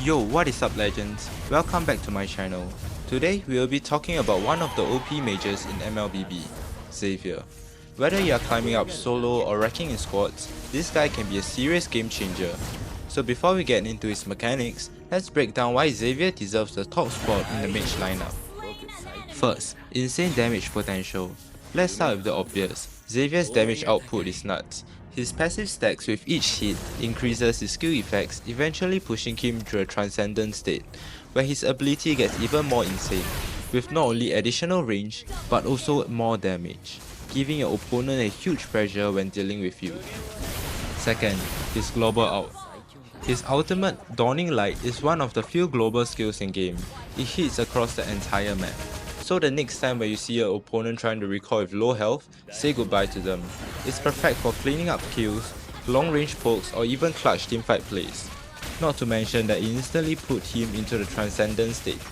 Yo, what is up legends? Welcome back to my channel. Today we will be talking about one of the OP mages in MLBB, Xavier. Whether you are climbing up solo or wrecking in squads, this guy can be a serious game changer. So before we get into his mechanics, let's break down why Xavier deserves the top spot in the mage lineup. First, insane damage potential. Let's start with the obvious. Xavier's damage output is nuts. His passive stacks with each hit increases his skill effects, eventually pushing him to a transcendent state, where his ability gets even more insane, with not only additional range, but also more damage, giving your opponent a huge pressure when dealing with you. Second, his global ult. His ultimate, Dawning Light, is one of the few global skills in game. It hits across the entire map. So the next time when you see your opponent trying to recoil with low health, say goodbye to them. It's perfect for cleaning up kills, long range pokes or even clutch teamfight plays. Not to mention that it instantly put him into the transcendent state.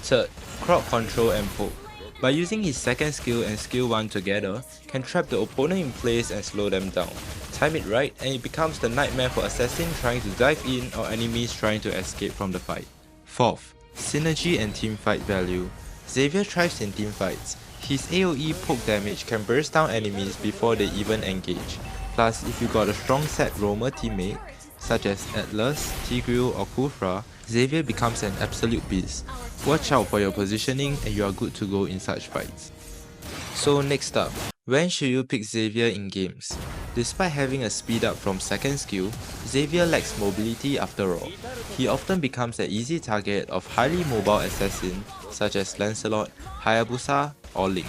Third, crowd control and poke. By using his second skill and skill 1 together, can trap the opponent in place and slow them down. Time it right and it becomes the nightmare for assassin trying to dive in or enemies trying to escape from the fight. Fourth, synergy and teamfight value. Xavier thrives in teamfights. His AoE poke damage can burst down enemies before they even engage. Plus, if you got a strong set roamer teammate, such as Atlas, Tigreal or Kufra, Xavier becomes an absolute beast. Watch out for your positioning and you are good to go in such fights. So next up, when should you pick Xavier in games? Despite having a speed up from second skill, Xavier lacks mobility after all. He often becomes an easy target of highly mobile assassins such as Lancelot, Hayabusa or Link.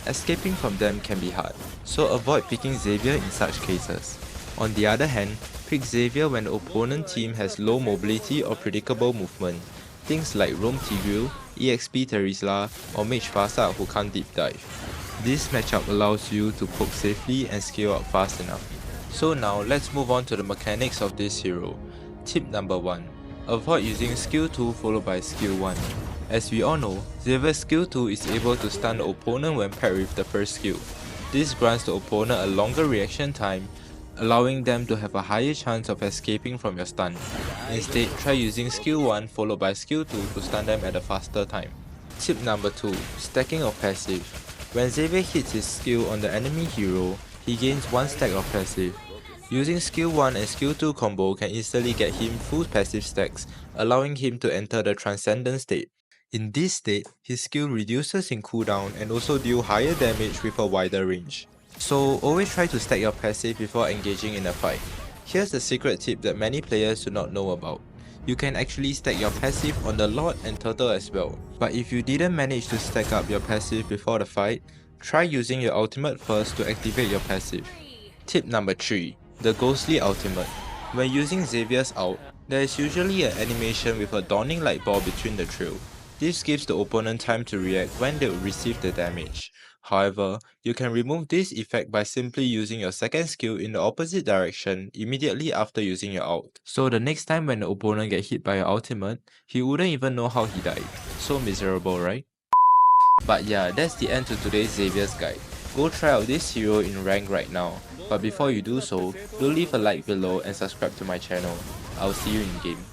Escaping from them can be hard, so avoid picking Xavier in such cases. On the other hand, pick Xavier when the opponent team has low mobility or predictable movement. Things like Roam Tigreal, EXP Terizla or Mage Fasa who can't deep dive. This matchup allows you to poke safely and scale up fast enough. So now let's move on to the mechanics of this hero. Tip number 1. Avoid using skill 2 followed by skill 1. As we all know, Xavier's skill 2 is able to stun the opponent when paired with the first skill. This grants the opponent a longer reaction time, allowing them to have a higher chance of escaping from your stun. Instead, try using skill 1 followed by skill 2 to stun them at a faster time. Tip number 2. Stacking of passive. When Xavier hits his skill on the enemy hero, he gains 1 stack of passive. Using skill 1 and skill 2 combo can instantly get him full passive stacks, allowing him to enter the transcendent state. In this state, his skill reduces in cooldown and also deal higher damage with a wider range. So always try to stack your passive before engaging in a fight. Here's a secret tip that many players do not know about. You can actually stack your passive on the Lord and Turtle as well. But if you didn't manage to stack up your passive before the fight, try using your ultimate first to activate your passive. Tip number 3. The Ghostly Ultimate. When using Xavier's ult, there is usually an animation with a dawning light ball between the trail. This gives the opponent time to react when they will receive the damage. However, you can remove this effect by simply using your second skill in the opposite direction immediately after using your ult. So the next time when the opponent gets hit by your ultimate, he wouldn't even know how he died. So miserable, right? But yeah, that's the end to today's Xavier's guide. Go try out this hero in rank right now. But before you do so, do leave a like below and subscribe to my channel. I'll see you in game.